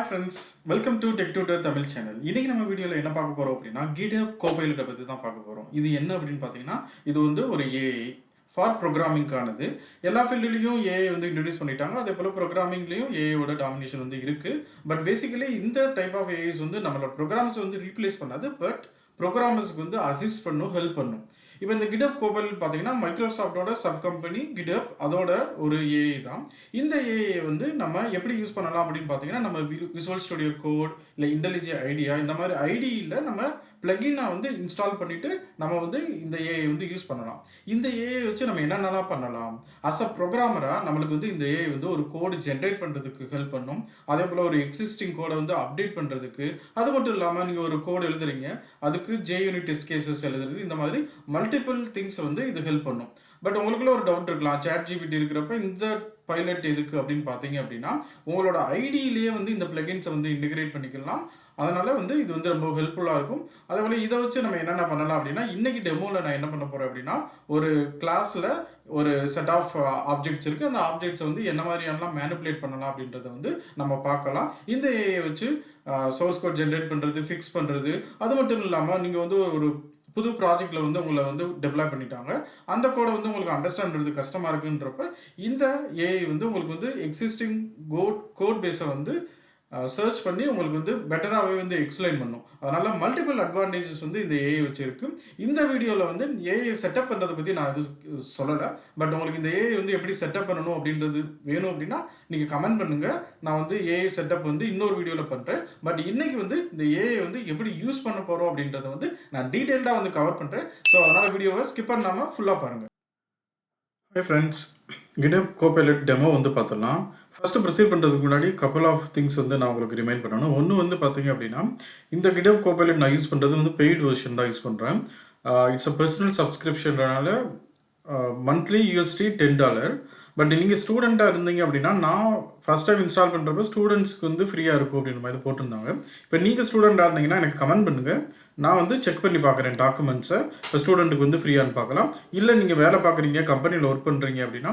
friends, welcome to Tech Tutor Tamil channel. இன்னைக்கு நம்ம வீடியோல என்ன பார்க்க போறோம் அப்படினா GitHub Copilot பத்தி தான் பார்க்க போறோம். இது என்ன அப்படினு பாத்தீங்கன்னா இது வந்து ஒரு AI ஃபார் ப்ரோகிராமிங்கானது. எல்லா ஃபீல்ட்லயும் AI வந்து இன்ட்ரோ듀ஸ் பண்ணிட்டாங்க. அதே போல ப்ரோகிராமிங்லயும் AI ஓட டாமினேஷன் வந்து இருக்கு. பட் பேசிக்கலி இந்த டைப் ஆஃப் AIs வந்து நம்மளோட ப்ரோகிராம்ஸ் வந்து ரீப்ளேஸ் பண்ணாது. பட் ப்ரோகிராமர்ஸ்க்கு வந்து அசிஸ்ட் பண்ணும், ஹெல்ப் பண்ணும். இப்போ இந்த GitHub Copilot பார்த்தீங்கன்னா மைக்ரோசாஃப்டோட சப் கம்பெனி GitHub அதோட ஒரு AI தான். இந்த AI வந்து நம்ம எப்படி யூஸ் பண்ணலாம் அப்படின்னு பார்த்தீங்கன்னா நம்ம விசுவல் ஸ்டுடியோ கோட் இல்லை இன்டெலிஜென்ட் ஐடியா இந்த மாதிரி ஐடியில் நம்ம பிளகினை வந்து இன்ஸ்டால் பண்ணிட்டு நம்ம வந்து இந்த AI வந்து யூஸ் பண்ணலாம். இந்த AI வச்சு நம்ம என்னென்னலாம் பண்ணலாம்? அஸ் அ ப்ரோக்ராமராக நம்மளுக்கு வந்து இந்த AI வந்து ஒரு கோடு ஜென்ரேட் பண்ணுறதுக்கு ஹெல்ப் பண்ணும். அதே போல் ஒரு எக்ஸிஸ்டிங் கோடை வந்து அப்டேட் பண்ணுறதுக்கு, அது மட்டும் இல்லாமல் நீங்கள் ஒரு கோடு எழுதுறீங்க அதுக்கு JUnit டெஸ்ட் கேசஸ் எழுதுறது, இந்த மாதிரி மல்டிபிள் திங்ஸ் வந்து இது ஹெல்ப் பண்ணும். பட் உங்களுக்குள்ள ஒரு டவுட் இருக்கலாம், ChatGPT இருக்கிறப்ப இந்த பைலட் எதுக்கு அப்படின்னு பார்த்தீங்க அப்படின்னா உங்களோட ஐடியிலேயே வந்து இந்த பிளகின்ஸை வந்து இன்டிகிரேட் பண்ணிக்கலாம். அதனால வந்து இது வந்து ரொம்ப ஹெல்ப்ஃபுல்லாக இருக்கும். அதே போல் இதை வச்சு நம்ம என்னென்ன பண்ணலாம் அப்படின்னா இன்னைக்கு டெமோவில் நான் என்ன பண்ண போகிறேன் அப்படின்னா ஒரு கிளாஸில் ஒரு செட் ஆஃப் ஆப்ஜெக்ட்ஸ் இருக்குது. அந்த ஆப்ஜெக்ட்ஸை வந்து என்ன மாதிரியெல்லாம் மேனிப்புலேட் பண்ணலாம் அப்படின்றத வந்து நம்ம பார்க்கலாம். இந்த AI வச்சு சோர்ஸ் கோட் ஜென்ரேட் பண்ணுறது, ஃபிக்ஸ் பண்ணுறது, அது மட்டும் இல்லாமல் நீங்கள் வந்து ஒரு புது ப்ராஜெக்டில் வந்து உங்களை வந்து டெவலப் பண்ணிட்டாங்க, அந்த கோடை வந்து உங்களுக்கு அண்டர்ஸ்டாண்ட் பண்ணுறது கஷ்டமாக இருக்குன்றப்ப இந்த AI வந்து உங்களுக்கு வந்து எக்ஸிஸ்டிங் கோட் பேஸை வந்து சர்ச் பண்ணி உங்களுக்கு வந்து பெட்டராகவே வந்து எக்ஸ்பிளைன் பண்ணும். அதனால் மல்டிபிள் அட்வான்டேஜஸ் வந்து இந்த AI வச்சுருக்கு. இந்த வீடியோவில் வந்து AI செட்டப் பண்ணுறதை பற்றி நான் எதுவும் சொல்லலை. பட் உங்களுக்கு இந்த AI வந்து எப்படி செட்டப் பண்ணணும் அப்படின்றது வேணும் அப்படின்னா நீங்கள் கமெண்ட் பண்ணுங்கள். நான் வந்து AI செட்டப் வந்து இன்னொரு வீடியோவில் பண்ணுறேன். பட் இன்றைக்கி வந்து இந்த AI வந்து எப்படி யூஸ் பண்ண போகிறோம் அப்படின்றத வந்து நான் டீட்டெயில்டாக வந்து கவர் பண்ணுறேன். ஸோ அதனால் வீடியோவை ஸ்கிப் பண்ணாமல் ஃபுல்லாக பாருங்கள். Hey friends, GitHub Copilot demo வந்து பார்த்துடலாம். ஃபஸ்ட்டு ப்ரொசீட் பண்ணுறதுக்கு முன்னாடி கப்பல் ஆஃப் திங்ஸ் வந்து நான் உங்களுக்கு ரிமைண்ட் பண்ணணும். ஒன்று வந்து பார்த்தீங்க அப்படின்னா இந்த GitHub Copilot நான் யூஸ் பண்ணுறது வந்து பெய்ட் வெர்ஷன் தான் யூஸ் பண்ணுறேன். இட்ஸ் அ பர்சனல் சப்ஸ்கிரிப்ஷன்றனால மந்த்லி USD $10. பட் நீங்கள் ஸ்டூடெண்ட்டாக இருந்தீங்க அப்படின்னா நான் ஃபஸ்ட் டைம் இன்ஸ்டால் பண்ணுறப்ப ஸ்டூடெண்ட்ஸ்க்கு வந்து ஃப்ரீயாக இருக்கும் அப்படின்ற மாதிரி போட்டிருந்தாங்க. இப்போ நீங்கள் ஸ்டூடெண்ட்டாக இருந்தீங்கன்னா எனக்கு கமெண்ட் பண்ணுங்கள், நான் வந்து செக் பண்ணி பார்க்குறேன் டாக்குமெண்ட்ஸை. இப்போ ஸ்டூடெண்ட்டுக்கு வந்து ஃப்ரீயானு பார்க்கலாம். இல்லை நீங்கள் வேலை பார்க்குறீங்க, கம்பெனியில் ஒர்க் பண்ணுறீங்க அப்படின்னா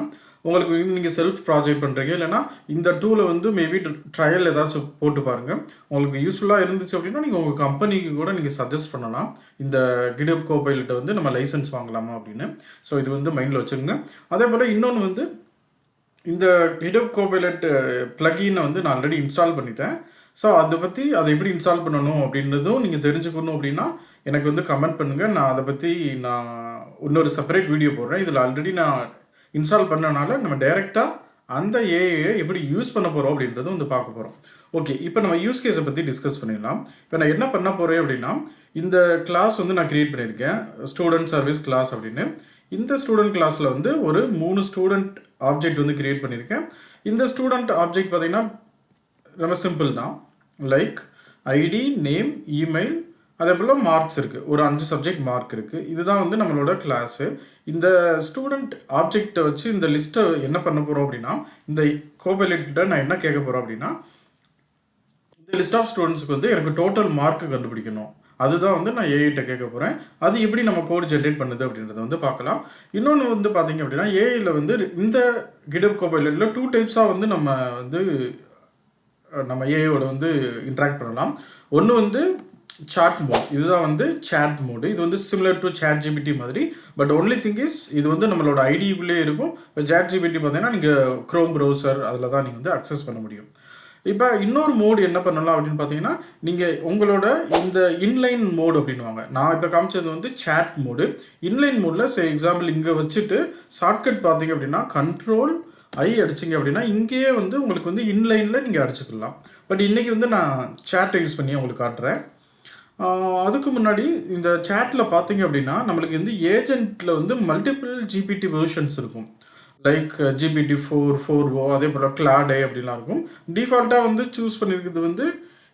உங்களுக்கு நீங்கள் செல்ஃப் ப்ராஜெக்ட் பண்ணுறீங்க, இல்லைனா இந்த டூலை வந்து மேபி ட்ரையல் ஏதாச்சும் போட்டு பாருங்கள். உங்களுக்கு யூஸ்ஃபுல்லாக இருந்துச்சு அப்படின்னா நீங்கள் உங்கள் கம்பெனிக்கு கூட நீங்கள் சஜஸ்ட் பண்ணலாம் இந்த GitHub Copilot வந்து நம்ம லைசன்ஸ் வாங்கலாமா அப்படின்னு. ஸோ இது வந்து மைண்டில் வச்சுக்கோங்க. அதே போல் இன்னொன்று வந்து இந்த GitHub Copilot பிளகினை வந்து நான் ஆல்ரெடி இன்ஸ்டால் பண்ணிட்டேன். ஸோ அதை எப்படி இன்ஸ்டால் பண்ணணும் அப்படின்றதும் நீங்கள் தெரிஞ்சுக்கணும் அப்படின்னா எனக்கு வந்து கமெண்ட் பண்ணுங்கள். நான் அதை பற்றி நான் இன்னொரு செப்பரேட் வீடியோ போடுறேன். இதில் ஆல்ரெடி நான் இன்ஸ்டால் பண்ணனால நம்ம டைரெக்டாக அந்த AI எப்படி யூஸ் பண்ண போகிறோம் அப்படின்றத வந்து பார்க்க போகிறோம். ஓகே, இப்போ நம்ம யூஸ் கேஸை பற்றி டிஸ்கஸ் பண்ணிடலாம். இப்போ நான் என்ன பண்ண போகிறேன் அப்படின்னா இந்த கிளாஸ் வந்து நான் க்ரியேட் பண்ணியிருக்கேன், ஸ்டூடெண்ட் சர்வீஸ் கிளாஸ் அப்படின்னு. இந்த ஸ்டூடெண்ட் கிளாஸில் வந்து ஒரு 3 ஸ்டூடெண்ட் ஆப்ஜெக்ட் வந்து க்ரியேட் பண்ணியிருக்கேன். இந்த ஸ்டூடெண்ட் ஆப்ஜெக்ட் பார்த்திங்கன்னா ரொம்ப சிம்பிள் தான். லைக் ஐடி, நேம், இமெயில், அதே போல் மார்க்ஸ் இருக்குது. ஒரு 5 சப்ஜெக்ட் மார்க் இருக்குது. இதுதான் வந்து நம்மளோட கிளாஸு. இந்த ஸ்டூடெண்ட் ஆப்ஜெக்டை வச்சு இந்த லிஸ்ட்டை என்ன பண்ண போகிறோம் அப்படின்னா இந்த கோபைலட்டில் நான் என்ன கேட்க போகிறோம் அப்படின்னா இந்த லிஸ்ட் ஆஃப் ஸ்டூடெண்ட்ஸுக்கு வந்து எனக்கு டோட்டல் மார்க்கு கண்டுபிடிக்கணும். அதுதான் வந்து நான் AI கேட்க போகிறேன். அது எப்படி நம்ம கோட் ஜென்ரேட் பண்ணுது அப்படின்றத வந்து பார்க்கலாம். இன்னொன்று வந்து பார்த்தீங்க அப்படின்னா AIயில் வந்து இந்த GitHub Copilotல 2 டைப்ஸாக வந்து நம்ம AIயோட வந்து இன்ட்ராக்ட் பண்ணலாம். ஒன்று வந்து சாட் மோட், இதுதான் வந்து சேட் மோடு. இது வந்து சிமிலர் டு ChatGPT மாதிரி. பட் ஒன்லி திங் இஸ் இது வந்து நம்மளோட ஐடிக்குள்ளே இருக்கும். இப்போ ChatGPT பார்த்தீங்கன்னா நீங்கள் க்ரோம் ப்ரௌசர் அதில் தான் நீங்கள் வந்து அக்சஸ் பண்ண முடியும். இப்போ இன்னொரு மோடு என்ன பண்ணலாம் அப்படின்னு பார்த்தீங்கன்னா நீங்கள் உங்களோட இந்த இன்லைன் மோடு அப்படின்வாங்க. நான் இப்போ காமிச்சது வந்து சேட் மோடு. இன்லைன் மோடில் எக்ஸாம்பிள் இங்கே வச்சுட்டு ஷார்ட்கட் பார்த்தீங்க அப்படின்னா Ctrl+I அடிச்சிங்க அப்படின்னா இங்கேயே வந்து உங்களுக்கு வந்து இன்லைனில் நீங்கள் அடிச்சுக்கலாம். பட் இன்றைக்கி வந்து நான் சேட்டை யூஸ் பண்ணி உங்களுக்கு காட்டுறேன். அதுக்கு முன்னாடி இந்த சேட்டில் பார்த்தீங்க அப்படின்னா நம்மளுக்கு வந்து ஏஜென்ட்டில் வந்து மல்டிபிள் GPT வெர்ஷன்ஸ் இருக்கும். லைக் GPT-4, 4o, அதே போல் Claude அப்படிலாம் இருக்கும். டிஃபால்ட்டாக வந்து சூஸ் பண்ணியிருக்கிறது வந்து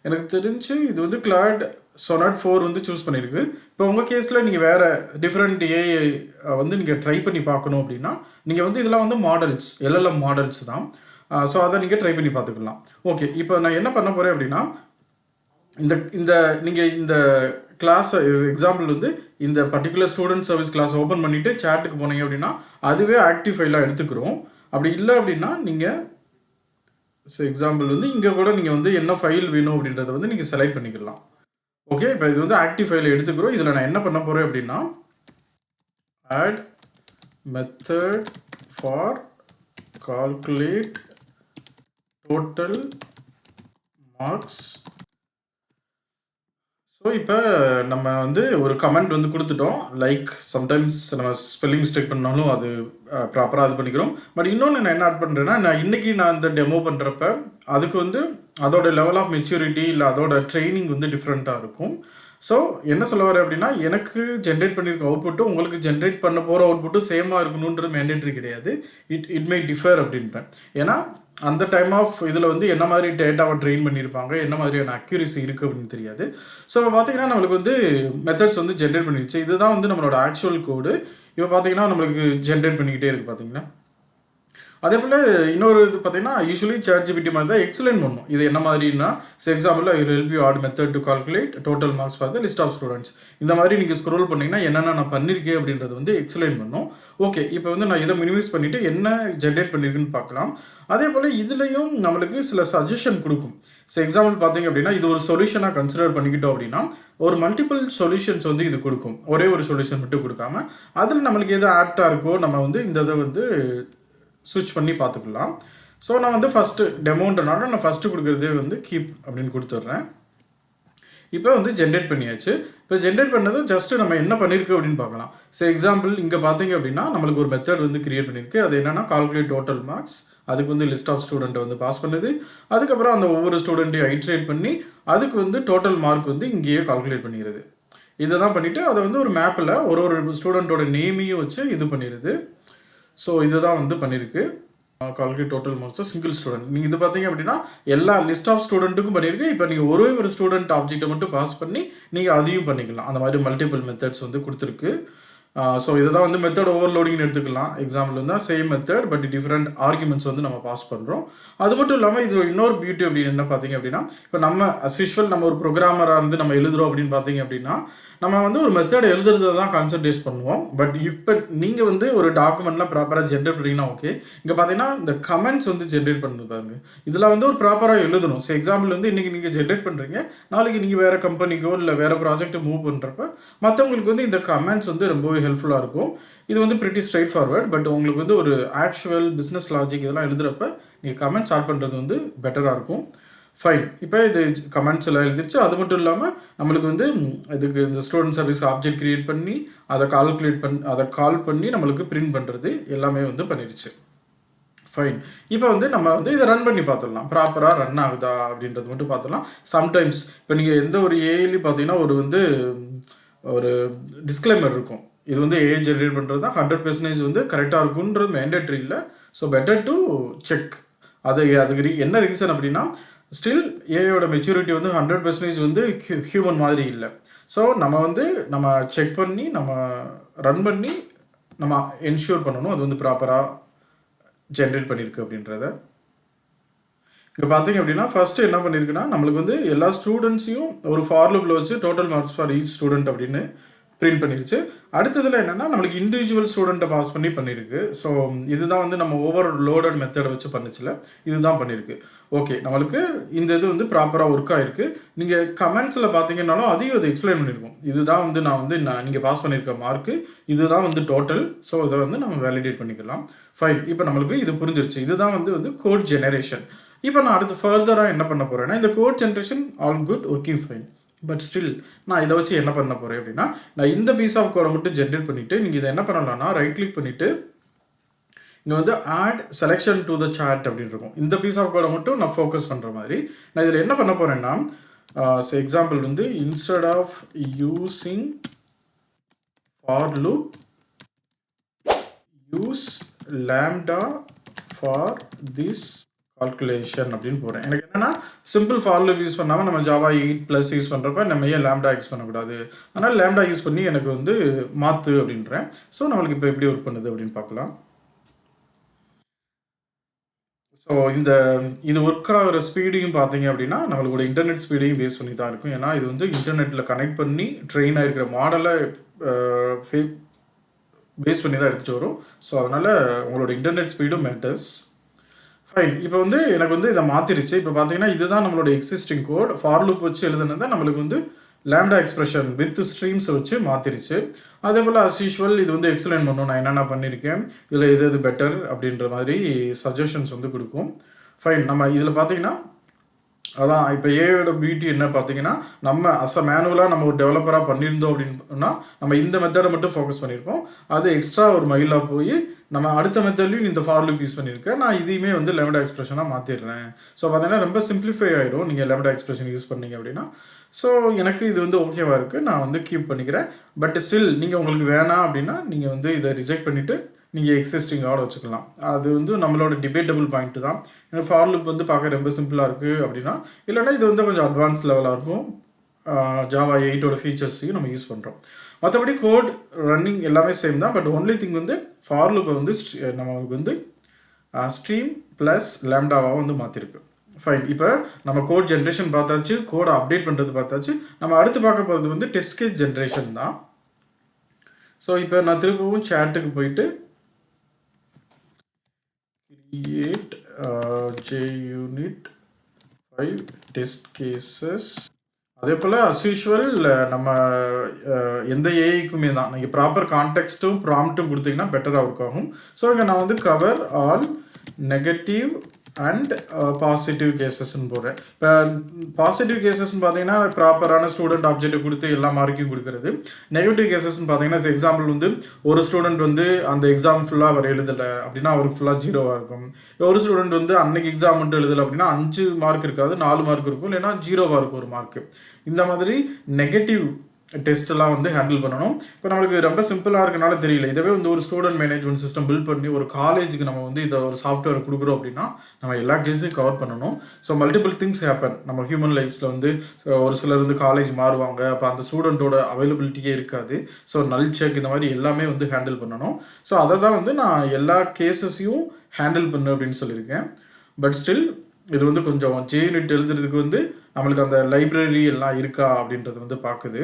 எனக்கு தெரிஞ்சு இது வந்து Claude Sonnet 4 வந்து சூஸ் பண்ணியிருக்கு. இப்போ உங்கள் கேஸில் நீங்கள் வேறு டிஃப்ரெண்ட் AI வந்து நீங்கள் ட்ரை பண்ணி பார்க்கணும் அப்படின்னா நீங்கள் வந்து இதெல்லாம் வந்து மாடல்ஸ், LLM மாடல்ஸ் தான். ஸோ அதை நீங்கள் ட்ரை பண்ணி பார்த்துக்கலாம். ஓகே, இப்போ நான் என்ன பண்ண போகிறேன் அப்படின்னா நீங்கள் இந்த கிளாஸை எக்ஸாம்பிள் வந்து இந்த particular student service class open பண்ணிவிட்டு சேட்டுக்கு போனீங்க அப்படின்னா அதுவே ஆக்டிவ் ஃபைலாக எடுத்துக்கிறோம். அப்படி இல்லை அப்படின்னா நீங்கள் ஸோ எக்ஸாம்பிள் வந்து இங்கே கூட நீங்கள் வந்து என்ன ஃபைல் வேணும் அப்படின்றத வந்து நீங்கள் செலக்ட் பண்ணிக்கலாம். ஓகே, இப்போ இது வந்து ஆக்டிவ் ஃபைலை எடுத்துக்கிறோம். இதில் நான் என்ன பண்ண போகிறேன் அப்படின்னா add method for calculate total marks. So இப்போ நம்ம வந்து ஒரு கமெண்ட் வந்து கொடுத்துட்டோம். லைக் சம்டைம்ஸ் நம்ம ஸ்பெல்லிங் மிஸ்டேக் பண்ணாலும் அது ப்ராப்பராக இது பண்ணிக்கிறோம். பட் இன்னொன்று நான் என்ன ஆட் பண்ணுறேன்னா, நான் இந்த டெமோ பண்ணுறப்ப அதுக்கு வந்து அதோட லெவல் ஆஃப் மெச்சூரிட்டி இல்லை அதோட ட்ரைனிங் வந்து டிஃப்ரெண்ட்டாக இருக்கும். ஸோ என்ன சொல்ல வரேன் அப்படின்னா, எனக்கு ஜென்ரேட் பண்ணியிருக்க அவுட்புட்டும் உங்களுக்கு ஜென்ரேட் பண்ண போகிற அவுட்புட்டும் சேமாக இருக்கணுன்றது மேண்டேட்ரி கிடையாது. இட் மே டிஃபர் அப்படின்ப்பேன். ஏன்னா அந்த டைம் ஆஃப் இதில் வந்து என்ன மாதிரி டேட்டாவை ட்ரெயின் பண்ணியிருப்பாங்க, என்ன மாதிரியான அக்யூரசி இருக்குது அப்படின்னு தெரியாது. ஸோ பார்த்தீங்கன்னா நம்மளுக்கு வந்து மெத்தட்ஸ் வந்து ஜென்ரேட் பண்ணிடுச்சு. இதுதான் வந்து நம்மளோட ஆக்சுவல் கோடு. இப்போ பார்த்தீங்கன்னா நம்மளுக்கு ஜென்ரேட் பண்ணிக்கிட்டே இருக்குது பார்த்தீங்கன்னா. அதே போல் இன்னொரு இது பார்த்தீங்கன்னா யூஸ்வலி ChatGPT மாதிரி தான் எக்ஸ்பிளைன் பண்ணணும். இது என்ன மாதிரினா example I will help you add method to calculate total marks for the list of students. இந்த மாதிரி நீங்கள் ஸ்க்ரோல் பண்ணிங்கன்னா என்னென்ன நான் பண்ணியிருக்கேன் அப்படின்றது வந்து எக்ஸ்பிளைன் பண்ணும். ஓகே, இப்போ வந்து நான் இதை மினிமைஸ் பண்ணிவிட்டு என்ன ஜென்ரேட் பண்ணியிருக்குன்னு பார்க்கலாம். அதே போல் இதுலேயும் நம்மளுக்கு சில சஜஷன் கொடுக்கும். ஸோ எக்ஸாம்பிள் பார்த்தீங்க அப்படின்னா இது ஒரு சொல்யூஷனாக கன்சிடர் பண்ணிக்கிட்டோம் அப்படின்னா ஒரு மல்டிபிள் சொல்யூஷன்ஸ் வந்து இது கொடுக்கும். ஒரே ஒரு சொல்யூஷன் மட்டும் கொடுக்காம அதில் நம்மளுக்கு எது ஆப்டாக இருக்கோ நம்ம வந்து இந்த இதை வந்து ஸ்விட்ச் பண்ணி பார்த்துக்கலாம். ஸோ நான் வந்து ஃபஸ்ட்டு டெமோன்றனால நான் ஃபஸ்ட்டு கொடுக்குறதே வந்து கீப் அப்படின்னு கொடுத்துட்றேன். இப்போ வந்து ஜென்ரேட் பண்ணியாச்சு. இப்போ ஜென்ரேட் பண்ணது ஜஸ்ட்டு நம்ம என்ன பண்ணியிருக்கு அப்படின்னு பார்க்கலாம். ஸோ எக்ஸாம்பிள் இங்கே பார்த்தீங்க அப்படின்னா நம்மளுக்கு ஒரு மெத்தட் வந்து கிரியேட் பண்ணியிருக்கு. அது என்னென்னா கால்குலேட் டோட்டல் மார்க்ஸ். அதுக்கு வந்து லிஸ்ட் ஆஃப் ஸ்டூடெண்ட்டை வந்து பாஸ் பண்ணுது. அதுக்கப்புறம் அந்த ஒவ்வொரு ஸ்டூடெண்ட்டையும் ஐட்ரேட் பண்ணி அதுக்கு வந்து டோட்டல் மார்க் வந்து இங்கேயே கால்குலேட் பண்ணிடுது. இதை தான் பண்ணிவிட்டு அதை வந்து ஒரு மேப்பில் ஒரு ஸ்டூடெண்ட்டோட நேமையும் வச்சு இது பண்ணிடுது. ஸோ இதுதான் வந்து பண்ணியிருக்கு. Calculate total marks single student. நீங்கள் இது பார்த்தீங்க அப்படின்னா எல்லா லிஸ்ட் ஆஃப் ஸ்டூடெண்ட்டுக்கும் பண்ணியிருக்கு. இப்போ நீங்கள் ஒரு ஸ்டூடெண்ட் ஆப்ஜெக்ட்டை மட்டும் பாஸ் பண்ணி நீங்கள் அதையும் பண்ணிக்கலாம். அந்த மாதிரி மல்டிபிள் மெத்தட்ஸ் வந்து கொடுத்துருக்கு. ஸோ இதை தான் வந்து மெத்தட் ஓவர்லோடிங்னு எடுத்துக்கலாம். எக்ஸாம்பிள் வந்து same method but different arguments வந்து நம்ம பாஸ் பண்ணுறோம். அது மட்டும் இல்லாமல் இது இன்னொரு பியூட்டி அப்படின்னு என்ன பார்த்தீங்க அப்படின்னா, இப்போ நம்ம அஸ் யூஷுவல் நம்ம ஒரு ப்ரோக்ராமராக இருந்து நம்ம எழுதுகிறோம் அப்படின்னு பார்த்தீங்க அப்படின்னா நம்ம வந்து ஒரு மெத்தட் எழுதுறதை தான் கான்சன்ட்ரேட் பண்ணுவோம். பட் இப்போ நீங்கள் வந்து ஒரு டாக்குமெண்ட்லாம் ப்ராப்பராக ஜென்ரேட் பண்ணிங்கன்னா ஓகே. இங்கே பார்த்தீங்கன்னா இந்த கமெண்ட்ஸ் வந்து ஜென்ரேட் பண்ணுறாங்க. இதில் வந்து ஒரு ப்ராப்பராக எழுதணும். ஸோ எக்ஸாம்பிள் வந்து இன்றைக்கி நீங்கள் ஜென்ரேட் பண்ணுறீங்க, நாளைக்கு நீங்கள் வேறு கம்பெனிக்கோ இல்லை வேறு ப்ராஜெக்ட்டை மூவ் பண்ணுறப்ப மற்றவங்களுக்கு வந்து இந்த கமெண்ட்ஸ் வந்து ரொம்பவே ஹெல்ப்ஃபுல்லாக இருக்கும். இது வந்து பிரிட்டி ஸ்ட்ரைட் ஃபார்வர்ட். பட் உங்களுக்கு வந்து ஒரு ஆக்சுவல் பிஸ்னஸ் லாஜிக் இதெல்லாம் எழுதுகிறப்ப நீங்கள் கமெண்ட்ஸ் ஆட் பண்ணுறது வந்து பெட்டராக இருக்கும். ஃபைன். இப்போ இது கமெண்ட்ஸ் எல்லாம் எழுதிருச்சு. அது மட்டும் இல்லாமல் நம்மளுக்கு வந்து இதுக்கு இந்த ஸ்டூடெண்ட் சர்வீஸ் ஆப்ஜெக்ட் கிரியேட் பண்ணி அதை கால் பண்ணி நம்மளுக்கு பிரிண்ட் பண்ணுறது எல்லாமே வந்து பண்ணிடுச்சு. ஃபைன். இப்போ வந்து நம்ம வந்து இதை ரன் பண்ணி பார்த்துடலாம். ப்ராப்பராக ரன் ஆகுதா அப்படின்றது மட்டும் பார்த்துடலாம். சம்டைம்ஸ் இப்போ நீங்கள் எந்த ஒரு ஏஐலையும் பார்த்தீங்கன்னா ஒரு டிஸ்க்ளைமர் இருக்கும். இது வந்து ஏஐ ஜென்ரேட் பண்ணுறது தான் 100% வந்து கரெக்டாக இருக்குன்றது மேண்டேட்ரி இல்லை. So better to check. அதுக்கு என்ன ரீசன் அப்படின்னா ஸ்டில் ஏஐயோட மெச்சூரிட்டி வந்து 100% வந்து ஹியூமன் மாதிரி இல்லை. ஸோ நம்ம செக் பண்ணி நம்ம ரன் பண்ணி நம்ம என்ஷூர் பண்ணணும் அது வந்து ப்ராப்பராக ஜென்ரேட் பண்ணியிருக்கு அப்படின்றத. இப்போ பார்த்தீங்க அப்படின்னா ஃபஸ்ட்டு என்ன பண்ணியிருக்குன்னா நம்மளுக்கு வந்து எல்லா ஸ்டூடெண்ட்ஸையும் ஒரு ஃபார் லூப்பில் வச்சு total marks for each student அப்படின்னு பிரிண்ட் பண்ணிருச்சு. அடுத்ததில் என்னென்னா நம்மளுக்கு இண்டிவிஜுவல் ஸ்டூடெண்ட்டை பாஸ் பண்ணியிருக்கு. ஸோ இதுதான் வந்து நம்ம ஓவர்லோடட் மெத்தடை வச்சு பண்ணிச்சுல இதுதான் பண்ணியிருக்கு. ஓகே, நம்மளுக்கு இந்த இது வந்து ப்ராப்பராக ஒர்க் ஆகிருக்கு. நீங்கள் கமெண்ட்ஸில் பார்த்தீங்கன்னாலும் அதையும் அதை எக்ஸ்பிளைன் பண்ணியிருக்கோம். இதுதான் வந்து நீங்கள் பாஸ் பண்ணியிருக்க மார்க்கு, இதுதான் வந்து டோட்டல். ஸோ இதை வந்து நம்ம வேலிடேட் பண்ணிக்கலாம். ஃபைன். இப்போ நம்மளுக்கு இது புரிஞ்சிருச்சு. இதுதான் வந்து கோட் ஜெனரேஷன். இப்போ நான் அடுத்து ஃபர்தராக என்ன பண்ண போகிறேன்னா இந்த code generation all good, working fine. But still நான் இதை வச்சு என்ன பண்ண போகிறேன் அப்படின்னா நான் இந்த பீஸ் ஆஃப் கோடை மட்டும் ஜென்ரேட் பண்ணிவிட்டு நீங்கள் இதை என்ன பண்ணலாம்னா ரைட் கிளிக் பண்ணிவிட்டு இங்கே வந்து add selection to the chart அப்படின்னு இருக்கும். இந்த பீஸ் ஆஃப் கோடை மட்டும் நான் ஃபோக்கஸ் பண்ணுற மாதிரி நான் இதில் என்ன பண்ண போகிறேன்னா எக்ஸாம்பிள் வந்து instead of using for loop use lambda for this calculation அப்படின்னு போகிறேன். எனக்கு என்னென்னா சிம்பிள் ஃபார் லூப் யூஸ் பண்ணாமல் நம்ம ஜாவா 8+ யூஸ் பண்ணுறப்ப நம்ம ஏன் லாம்டா யூஸ் பண்ணக்கூடாது, அதனால் லாம்டா யூஸ் பண்ணி எனக்கு வந்து மாற்று அப்படின்றேன். ஸோ நம்மளுக்கு இப்போ எப்படி ஒர்க் பண்ணுது அப்படின்னு பார்க்கலாம். ஸோ இது ஒர்க் ஆகிற ஸ்பீடையும் பார்த்தீங்க அப்படின்னா நம்மளோட இன்டர்நெட் ஸ்பீடையும் பேஸ் பண்ணி தான் இருக்கும். ஏன்னா இது வந்து இன்டர்நெட்டில் கனெக்ட் பண்ணி ட்ரெயின் ஆகிருக்கிற மாடலை பேஸ் பண்ணி தான் எடுத்துகிட்டு வரும். ஸோ அதனால் உங்களோட இன்டர்நெட் ஸ்பீடும் மேட்டர்ஸ். ஃபைன். இப்போ வந்து எனக்கு வந்து இதை மாற்றிருச்சு. இப்போ பார்த்தீங்கன்னா இதுதான் நம்மளோட எக்ஸிஸ்டிங் கோட். ஃபார் லூப் வச்சு எழுதுனதை நம்மளுக்கு வந்து லேம்டா எக்ஸ்பிரஷன் வித் ஸ்ட்ரீம்ஸை வச்சு மாற்றிருச்சு. அதே போல் அஸ் யூஷுவல் இது வந்து எக்ஸ்பிளைன் பண்ணும் நான் என்னென்ன பண்ணியிருக்கேன், இதில் எது எது பெட்டர் அப்படின்ற மாதிரி சஜஷன்ஸ் வந்து கொடுக்கும். ஃபைன். நம்ம இதில் பார்த்தீங்கன்னா அதான் இப்போ ஏயோட பியூட்டி என்ன பார்த்தீங்கன்னா, நம்ம மேனுவலாக நம்ம ஒரு டெவலப்பராக பண்ணியிருந்தோம் அப்படின்னா நம்ம இந்த மெத்தடை மட்டும் ஃபோக்கஸ் பண்ணியிருப்போம். அது எக்ஸ்ட்ரா ஒரு மைலாக போய் நம்ம அடுத்த மெத்தட்லையும் இந்த ஃபார் லூப் யூஸ் பண்ணியிருக்கேன். நான் இதையுமே வந்து லெமடா எக்ஸ்பிரஷனாக மாற்றிடுறேன். ஸோ பார்த்தீங்கன்னா ரொம்ப சிம்பிளிஃபை ஆகிடும் நீங்கள் லெமடா எக்ஸ்பிரஷன் யூஸ் பண்ணீங்க அப்படின்னா. ஸோ எனக்கு இது வந்து ஓகேவாக இருக்குது, நான் வந்து கீப் பண்ணிக்கிறேன். பட் ஸ்டில் நீங்கள் உங்களுக்கு வேணாம் அப்படின்னா நீங்கள் வந்து இதை ரிஜெக்ட் பண்ணிவிட்டு நீங்கள் எக்ஸிஸ்டிங்கோட வச்சுக்கலாம். அது வந்து நம்மளோட டிபேட்டபிள் பாயிண்ட் தான். ஏன்னா ஃபார் லூப் வந்து பார்க்க ரொம்ப சிம்பிளாக இருக்குது அப்படின்னா, இல்லைன்னா இது வந்து கொஞ்சம் அட்வான்ஸ் லெவலாக இருக்கும். ஜாவா 8ஓட ஃபீச்சர்ஸையும் நம்ம யூஸ் பண்ணுறோம். மற்றபடி கோட் ரன்னிங் எல்லாமே சேம் தான். பட் ஒன்லி திங் வந்து ஃபார் லூப்பை வந்து நமக்கு வந்து ஸ்ட்ரீம் ப்ளஸ் லேம்டாவாக வந்து மாற்றிருக்கு. ஃபைன். இப்போ நம்ம கோட் ஜென்ரேஷன் பார்த்தாச்சு, கோடை அப்டேட் பண்ணுறது பார்த்தாச்சு. நம்ம அடுத்து பார்க்க போகிறது வந்து டெஸ்ட் கேஸ் ஜென்ரேஷன் தான். ஸோ இப்போ நான் திரும்பவும் சேட்டுக்கு போயிட்டு create JUnit 5 test cases. அதே போல் அஸ் யூஷுவல் நம்ம எந்த ஏஐக்குமே தான் நீங்கள் ப்ராப்பர் கான்டெக்ஸ்ட்டும் ப்ராம்ப்ட்டும் கொடுத்தீங்கன்னா பெட்டராக ஒர்க் ஆகும். ஸோ இங்கே நான் வந்து cover all negative and positive கேசஸ்ன்னு போடுறேன். இப்போ பாசிட்டிவ் கேசஸ்ன்னு பார்த்தீங்கன்னா ப்ராப்பரான ஸ்டூடெண்ட் ஆப்ஜெக்ட்டை கொடுத்து எல்லா மார்க்கையும் கொடுக்குறது. நெகட்டிவ் கேசஸ்ன்னு பார்த்தீங்கன்னா எக்ஸாம்பிள் வந்து ஒரு ஸ்டூடெண்ட் வந்து அந்த எக்ஸாம் ஃபுல்லாக அவர் எழுதலை அப்படின்னா அவருக்கு ஃபுல்லாக 0வாக இருக்கும். ஒரு ஸ்டூடெண்ட் வந்து அன்னைக்கு எக்ஸாம் மட்டும் எழுதலை அப்படின்னா 5 மார்க் இருக்காது, 4 மார்க் இருக்கும், இல்லைன்னா 0வாக இருக்கும் ஒரு மார்க்கு. இந்த மாதிரி நெகட்டிவ் டெஸ்ட்டெல்லாம் வந்து ஹேண்டில் பண்ணணும். இப்போ நம்மளுக்கு ரொம்ப சிம்பிளாக இருக்கனால தெரியல. இதவே வந்து ஒரு ஸ்டூடெண்ட் மேனேஜ்மெண்ட் சிஸ்டம் பில்ட் பண்ணி ஒரு காலேஜுக்கு நம்ம வந்து இதை ஒரு சாஃப்ட்வேர் கொடுக்குறோம் அப்படின்னா நம்ம எல்லா கேஸையும் கவர் பண்ணணும். ஸோ மல்டிபிள் திங்ஸ் ஹேப்பன் நம்ம ஹியூமன் லைஃப்ஸில் வந்து. ஒரு சிலர் வந்து காலேஜ் மாறுவாங்க, அப்போ அந்த ஸ்டூடெண்ட்டோட அவைலபிலிட்டியே இருக்காது. ஸோ நல் செக் இந்த மாதிரி எல்லாமே வந்து ஹேண்டில் பண்ணணும். ஸோ அதை தான் வந்து நான் எல்லா கேஸஸையும் ஹேண்டில் பண்ணு அப்படின்னு சொல்லியிருக்கேன். பட் ஸ்டில் இது வந்து கொஞ்சம் JUnit எழுதுறதுக்கு வந்து நம்மளுக்கு அந்த லைப்ரரி எல்லாம் இருக்கா அப்படின்றது வந்து பார்க்குது.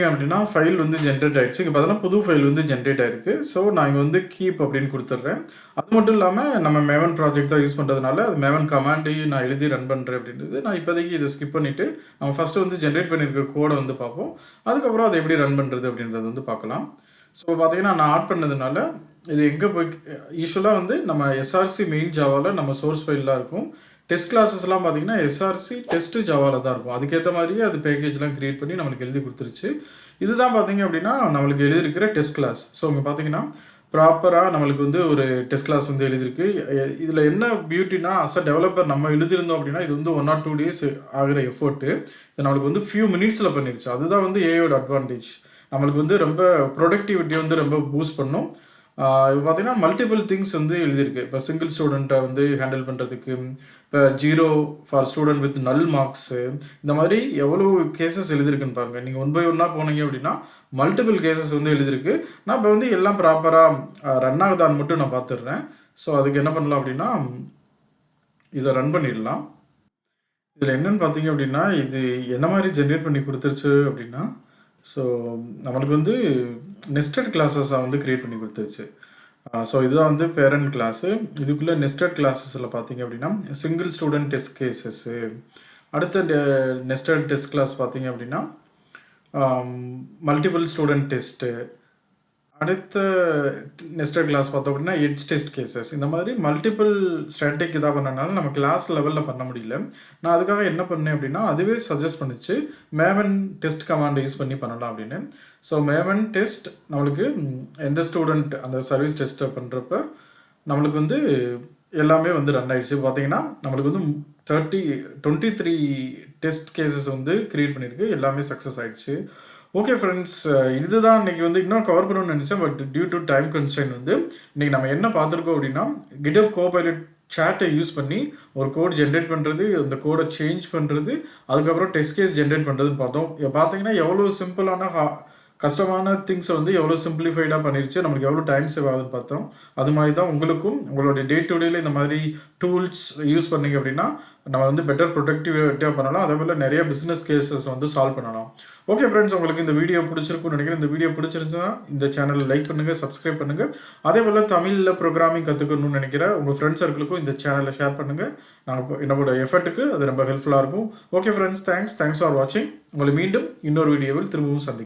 அப்படின்னா ஃபைல் வந்து ஜென்ரேட் ஆகிடுச்சு. இங்கே பார்த்தோன்னா புது ஃபைல் வந்து ஜென்ரேட் ஆகிருக்கு. ஸோ நான் இங்கே வந்து கீப் அப்படின்னு கொடுத்துட்றேன். அது மட்டும் இல்லாமல் நம்ம மேவன் ப்ராஜெக்ட் தான் யூஸ் பண்ணுறதுனால அது மேவன் கமாண்டையும் நான் எழுதி ரன் பண்ணுறேன் அப்படின்றது. நான் இப்போதைக்கு இதை ஸ்கிப் பண்ணிவிட்டு நம்ம ஃபஸ்ட்டு வந்து ஜென்ரேட் பண்ணியிருக்கிற கோடை வந்து பார்ப்போம். அதுக்கப்புறம் அதை எப்படி ரன் பண்ணுறது அப்படின்றது வந்து பார்க்கலாம். ஸோ பார்த்தீங்கன்னா நான் ஆட் பண்ணதுனால இது எங்கே போய் யூஸ்வலாக வந்து நம்ம எஸ்ஆர்சி மெயின் ஜாவாவில் நம்ம சோர்ஸ் ஃபைல்லாம் இருக்கும். டெஸ்ட் கிளாஸஸ்லாம் பார்த்தீங்கன்னா எஸ்ஆர்சி டெஸ்ட் ஜாவாவில் தான் இருக்கும். அதுக்கேற்ற மாதிரியே அது பேக்கேஜ்லாம் க்ரியேட் பண்ணி நம்மளுக்கு எழுதி கொடுத்துருச்சு. இதுதான் பார்த்தீங்க அப்படின்னா நம்மளுக்கு எழுதியிருக்கிற டெஸ்ட் கிளாஸ். ஸோ இங்கே பார்த்தீங்கன்னா ப்ராப்பராக நம்மளுக்கு வந்து ஒரு டெஸ்ட் கிளாஸ் வந்து எழுதியிருக்கு. இதில் என்ன பியூட்டினா அஸ் அ டெவலப்பர் நம்ம எழுதியிருந்தோம் அப்படின்னா இது வந்து 1 or 2 days ஆகிற எஃபர்ட்டு இது நம்மளுக்கு வந்து ஃபியூ மினிட்ஸில் பண்ணிடுச்சு. அதுதான் வந்து ஏஐயோட அட்வான்டேஜ். நம்மளுக்கு வந்து ரொம்ப ப்ரொடக்டிவிட்டி வந்து ரொம்ப பூஸ்ட் பண்ணும். இப்போ பார்த்தீங்கன்னா மல்டிபிள் திங்ஸ் வந்து எழுதியிருக்கு. இப்போ சிங்கிள் ஸ்டூடெண்ட்டை வந்து ஹேண்டில் பண்ணுறதுக்கு, இப்போ 0 ஃபார் ஸ்டூடெண்ட் வித் நல் மார்க்ஸு, இந்த மாதிரி எவ்வளோ கேசஸ் எழுதியிருக்குன்னு பாருங்கள். நீங்கள் 1 by 1 போனீங்க அப்படின்னா மல்டிபிள் கேசஸ் வந்து எழுதியிருக்கு. நான் இப்போ வந்து எல்லாம் ப்ராப்பராக ரன் ஆகுதான்னு மட்டும் நான் பார்த்துடுறேன். ஸோ அதுக்கு என்ன பண்ணலாம் அப்படின்னா இதை ரன் பண்ணிடலாம். இதில் என்னென்னு பார்த்தீங்க அப்படின்னா இது என்ன மாதிரி ஜென்ரேட் பண்ணி கொடுத்துருச்சு அப்படின்னா, ஸோ நம்மளுக்கு வந்து நெஸ்டட் கிளாஸஸை வந்து க்ரியேட் பண்ணி கொடுத்துருச்சு. ஸோ இதுதான் வந்து பேரண்ட் கிளாஸு. இதுக்குள்ளே நெஸ்டட் கிளாஸஸில் பார்த்தீங்க அப்படின்னா சிங்கிள் ஸ்டூடெண்ட் டெஸ்ட் கேசஸ்ஸு, அடுத்த நெஸ்டட் டெஸ்ட் கிளாஸ் பார்த்தீங்க அப்படின்னா மல்டிபிள் ஸ்டூடெண்ட் டெஸ்ட்டு, அடுத்த நெஸ்டட் கிளாஸ் பார்த்தோம் அப்படின்னா எட்ஜ் டெஸ்ட் கேசஸ். இந்த மாதிரி மல்டிபிள் ஸ்டாட்டிக் இதாக பண்ணனால நம்ம கிளாஸ் லெவலில் பண்ண முடியல. நான் அதுக்காக என்ன பண்ணேன் அப்படின்னா அதுவே சஜஸ்ட் பண்ணிச்சு மேவன் டெஸ்ட் கமாண்டை யூஸ் பண்ணி பண்ணலாம் அப்படின்னு. ஸோ மேவன் டெஸ்ட் நம்மளுக்கு எந்த ஸ்டூடெண்ட் அந்த சர்வீஸ் டெஸ்ட்டை பண்ணுறப்ப நம்மளுக்கு வந்து எல்லாமே வந்து ரன் ஆகிடுச்சு. பார்த்தீங்கன்னா நம்மளுக்கு வந்து 23 டெஸ்ட் கேசஸ் வந்து க்ரியேட் பண்ணியிருக்கு, எல்லாமே சக்ஸஸ் ஆகிடுச்சு. ஓகே ஃப்ரெண்ட்ஸ், இதுதான் இன்றைக்கி வந்து இன்னும் கவர் பண்ணணும்னு நினச்சேன். But due to time constraint வந்து இன்றைக்கி நம்ம என்ன பார்த்துருக்கோம் அப்படின்னா GitHub Copilot சாட்டை யூஸ் பண்ணி ஒரு கோட் ஜென்ரேட் பண்ணுறது, அந்த கோடை சேஞ்ச் பண்ணுறது, அதுக்கப்புறம் டெஸ்ட் கேஸ் ஜென்ரேட் பண்ணுறதுன்னு பார்த்தோம். பார்த்தீங்கன்னா எவ்வளோ சிம்பிளான கஷ்டமான திங்ஸை வந்து எவ்வளோ சிம்பிளிஃபைடாக பண்ணிருச்சு, நம்மளுக்கு எவ்வளோ டைம் சேவ் ஆகுதுன்னு பார்த்தோம். அது மாதிரி தான் உங்களுக்கும் உங்களுடைய டே டு டேல இந்த மாதிரி டூல்ஸ் யூஸ் பண்ணீங்க அப்படின்னா நம்ம வந்து பெட்டர் ப்ரொடக்டிவிட்டியாக பண்ணலாம். அதே போல் நிறைய பிஸ்னஸ் கேசஸ் வந்து சால்வ் பண்ணலாம். ஓகே ஃப்ரெண்ட்ஸ், உங்களுக்கு இந்த வீடியோ பிடிச்சிருக்குன்னு நினைக்கிறேன். இந்த வீடியோ பிடிச்சிருந்துச்சுன்னா இந்த சேனலை லைக் பண்ணுங்கள், சப்ஸ்கிரைப் பண்ணுங்கள். அதே போல் தமிழில் ப்ரோக்ராமிங் கற்றுக்கணும்னு நினைக்கிற உங்கள் ஃப்ரெண்ட்ஸ் சர்க்கிளுக்கும் இந்த சேனலை ஷேர் பண்ணுங்கள். நாங்கள் என்னோட எஃபர்ட்டுக்கு அது ரொம்ப ஹெல்ப்ஃபுல்லாக இருக்கும். ஓகே ஃப்ரெண்ட்ஸ், தேங்க்ஸ் ஃபார் வாட்சிங். உங்களை மீண்டும் இன்னொரு வீடியோவில் திரும்பவும் சந்திக்கிறேன்.